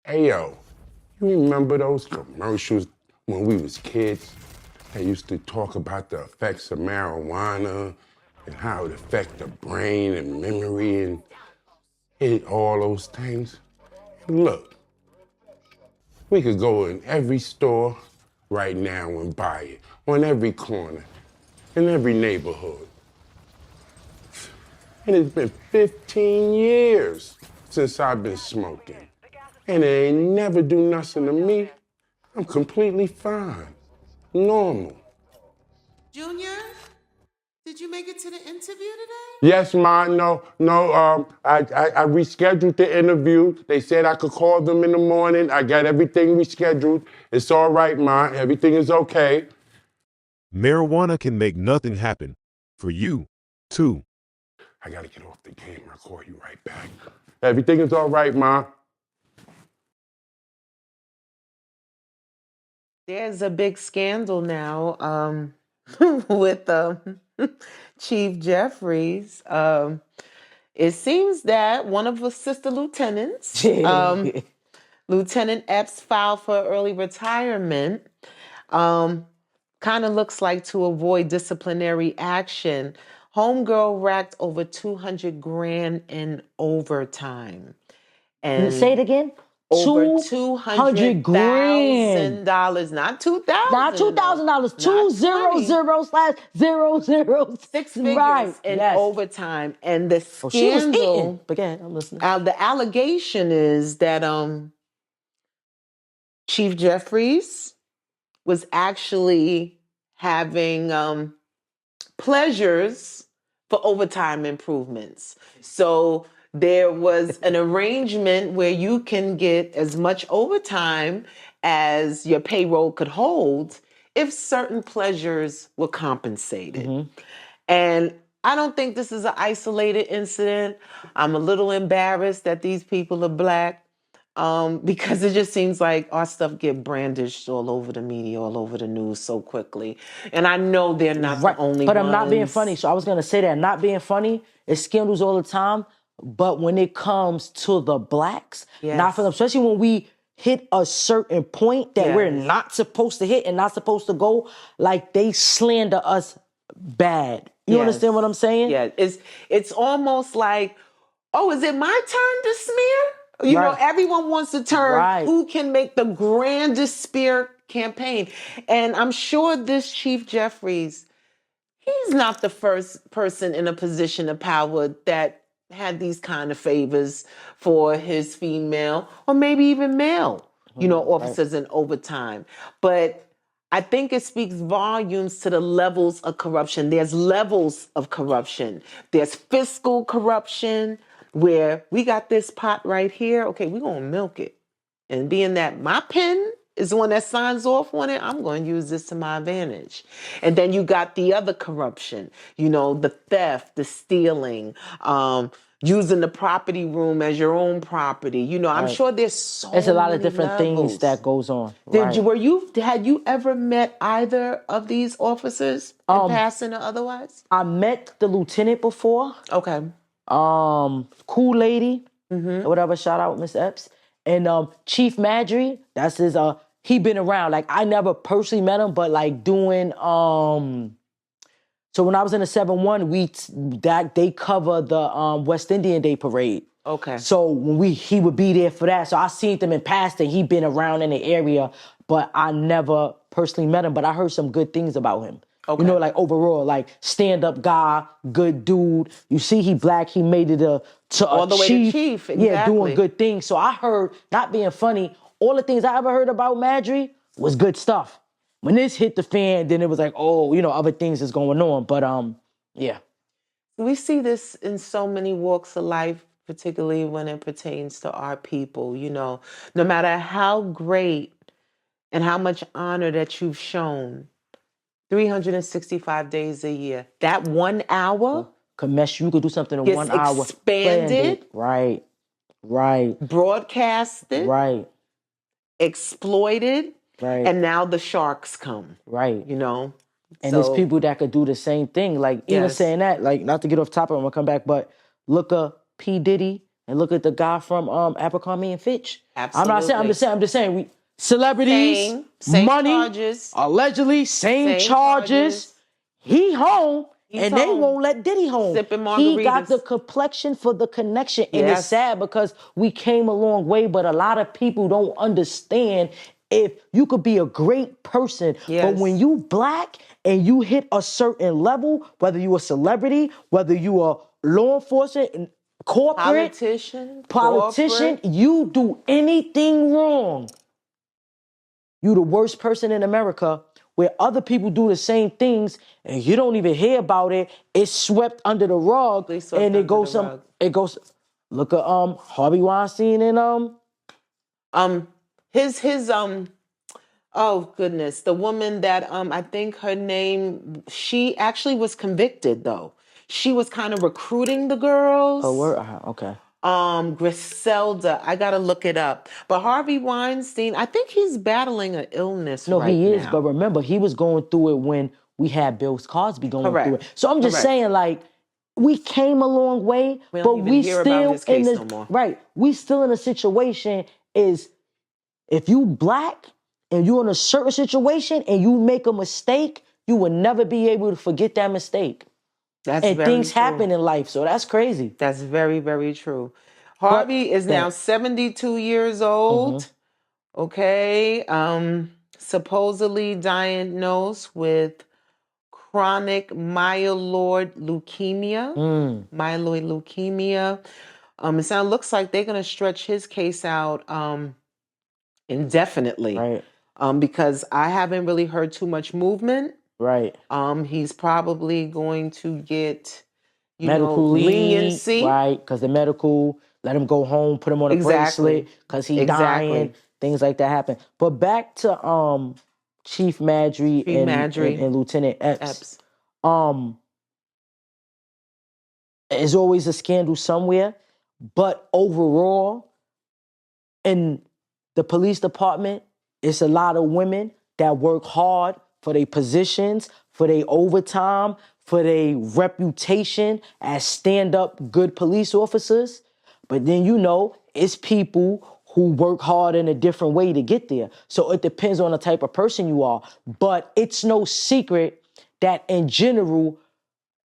Hey, yo, you remember those commercials when we was kids? They used to talk about the effects of marijuana and how it affect the brain and memory and all those things. And look, we could go in every store right now and buy it, on every corner, in every neighborhood. And it's been 15 years since I've been smoking. And it ain't never do nothing to me. I'm completely fine, normal. Junior, did you make it to the interview today? Yes, Ma, I rescheduled the interview. They said I could call them in the morning. I got everything rescheduled. It's all right, Ma, everything is okay. Marijuana can make nothing happen. For you, too. I gotta get off the game. I'll call you right back. Everything is all right, Ma. There's a big scandal now with Chief Jeffries. It seems that one of the sister lieutenants, Lieutenant Epps, filed for early retirement. Kind of looks like to avoid disciplinary action. Homegirl racked over 200 grand in overtime. And say it again. Over $200,000, not $2,000. Not $2,000. 200/006. 6 figures right. in yes. overtime. And the scandal. She was eating. But again, I'm listening. The allegation is that Chief Jeffries was actually having pleasures for overtime improvements. So there was an arrangement where you can get as much overtime as your payroll could hold if certain pleasures were compensated. Mm-hmm. And I don't think this is an isolated incident. I'm a little embarrassed that these people are Black. Because it just seems like our stuff get brandished all over the media, all over the news so quickly. And I know they're not the only but ones. I'm not being funny. So I was going to say that. Not being funny. It's scandals all the time. But when it comes to the Blacks, not for them, especially when we hit a certain point that we're not supposed to hit and not supposed to go, like they slander us bad. You understand what I'm saying? Yeah, it's almost like, oh, is it my turn to smear? You know, everyone wants to turn who can make the grandest spear campaign. And I'm sure this Chief Jeffries, he's not the first person in a position of power that had these kind of favors for his female or maybe even male, officers in overtime. But I think it speaks volumes to the levels of corruption. There's levels of corruption. There's fiscal corruption, where we got this pot right here. Okay, we're going to milk it. And being that my pen is the one that signs off on it, I'm going to use this to my advantage. And then you got the other corruption, the theft, the stealing, using the property room as your own property. I'm sure there's a lot of different things that goes on. Had you ever met either of these officers in passing or otherwise? I met the lieutenant before. Okay. Cool lady, whatever, shout out Miss Epps. And Chief Maddrey, that's his, he been around. Like, I never personally met him, but like doing, so when I was in the 7-1, they cover the West Indian Day Parade. Okay. So when he would be there for that. So I seen him in passing. He been around in the area, but I never personally met him, but I heard some good things about him. Okay. Like overall, like stand-up guy, good dude. You see he Black, he made it to all a the way to chief, exactly. Yeah, doing good things. So I heard, not being funny, all the things I ever heard about Maddrey was good stuff. When this hit the fan, then it was like, other things is going on. But yeah. We see this in so many walks of life, particularly when it pertains to our people, no matter how great and how much honor that you've shown, 365 days a year. That 1 hour you could do something in 1 hour. Expanded. Right. Broadcasted. Right. Exploited. Right. And now the sharks come. Right. And there's people that could do the same thing. Like, even saying that, like, not to get off topic, I'm going to come back, but look up P. Diddy And look at the guy from Abercrombie and Fitch. Absolutely. I'm not saying. I'm just saying. We celebrities, same money, charges. allegedly same charges. He home. He's They home. won't let Diddy home. Sipping He got margaritas. the complexion for the connection. And Yes. it's sad because we came a long way, but a lot of people don't understand if you could be a great person, but when you black and you hit a certain level, whether you a celebrity, whether you a law enforcement, corporate, politician, you do anything wrong, you the worst person in America, where other people do the same things and you don't even hear about it. It's swept under the rug, and it goes look at Harvey Weinstein and his oh goodness, the woman that I think her name, she actually was convicted though. She was kind of recruiting the girls. Okay. Griselda, I gotta look it up. But Harvey Weinstein, I think he's battling an illness No, right he is, now. but remember, he was going through it when we had Bill Cosby going through it. So I'm just saying, like, we came a long way, but we still in the we still in a situation is if you black and you're in a certain situation and you make a mistake, you will never be able to forget that mistake. And things happen in life, so that's crazy. That's very, very true. Harvey is now 72 years old. Okay. Supposedly diagnosed with chronic myeloid leukemia. Myeloid leukemia. It looks like they're gonna stretch his case out indefinitely. Right. Because I haven't really heard too much movement. Right. He's probably going to get medical leniency. Right, because the medical, let him go home, put him on a bracelet, because he dying, things like that happen. But back to Chief Maddrey and Lieutenant Epps. There's always a scandal somewhere, but overall, in the police department, it's a lot of women that work hard for their positions, for their overtime, for their reputation as stand-up good police officers. But then, it's people who work hard in a different way to get there. So it depends on the type of person you are. But it's no secret that in general,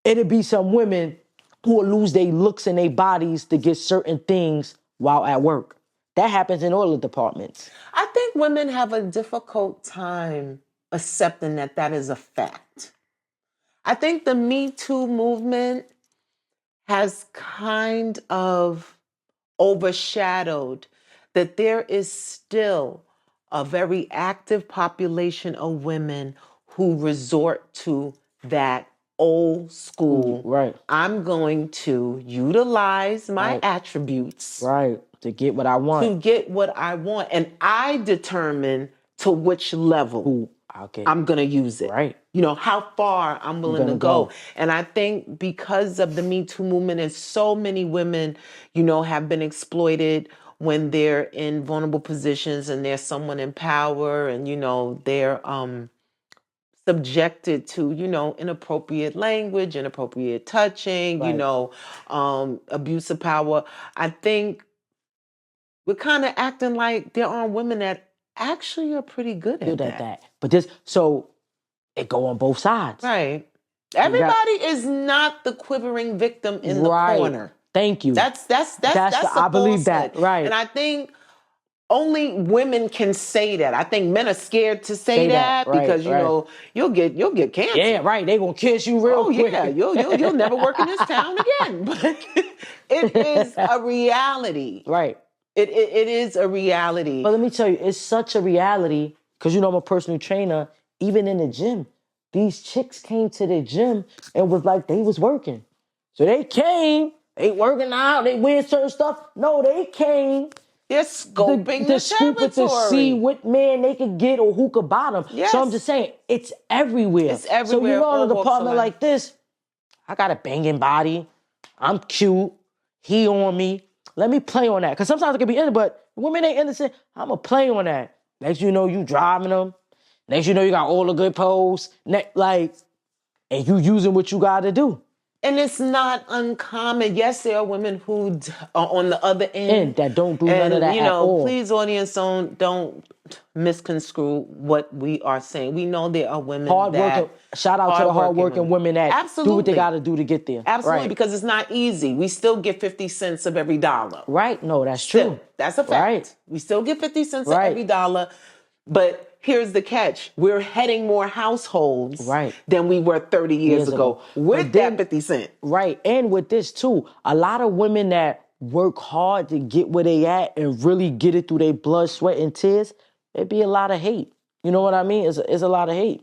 it'll be some women who will lose their looks and their bodies to get certain things while at work. That happens in all the departments. I think women have a difficult time accepting that that is a fact. I think the Me Too movement has kind of overshadowed that there is still a very active population of women who resort to that old school. Right. I'm going to utilize my attributes. Right. To get what I want. To get what I want. And I determine to which level I'm going to use it. Right. How far I'm willing to go. And I think because of the Me Too movement, and so many women, have been exploited when they're in vulnerable positions and there's someone in power and, they're subjected to, inappropriate language, inappropriate touching, abuse of power. I think we're kind of acting like there are women that actually are pretty good at that. But it go on both sides. Right. Everybody is not the quivering victim in the corner. Thank you. That's I believe that. Right. And I think only women can say that. I think men are scared to say that because you'll get cancer. Yeah, right. They gonna kiss you real quick. Yeah, you'll never work in this town again. But it is a reality. Right. It is a reality. But let me tell you, it's such a reality because I'm a personal trainer. Even in the gym, these chicks came to the gym and was like they was working. So they came, they working out, they wearing certain stuff. No, they came. They're scoping the territory. To see what man they could get or who could buy them. Yes. So I'm just saying, it's everywhere. It's everywhere. So in a department like this, I got a banging body. I'm cute. He on me. Let me play on that. Because sometimes it can be innocent, but women ain't innocent. I'm going to play on that. Next you driving them. Next you got all the good pose. And you using what you got to do. And it's not uncommon. Yes, there are women who are on the other end. And that don't do none of that at all. Please, audience, don't misconstrue what we are saying. We know there are women shout out to the hardworking women that do what they got to do to get there. Absolutely, because it's not easy. We still get 50 cents of every dollar. Right? No, that's true. That's a fact. Right. We still get 50 cents of every dollar, but here's the catch. We're heading more households than we were 30 years ago with that 50 cent. Right. And with this too, a lot of women that work hard to get where they at and really get it through their blood, sweat, and tears, it be a lot of hate. You know what I mean? It's a lot of hate.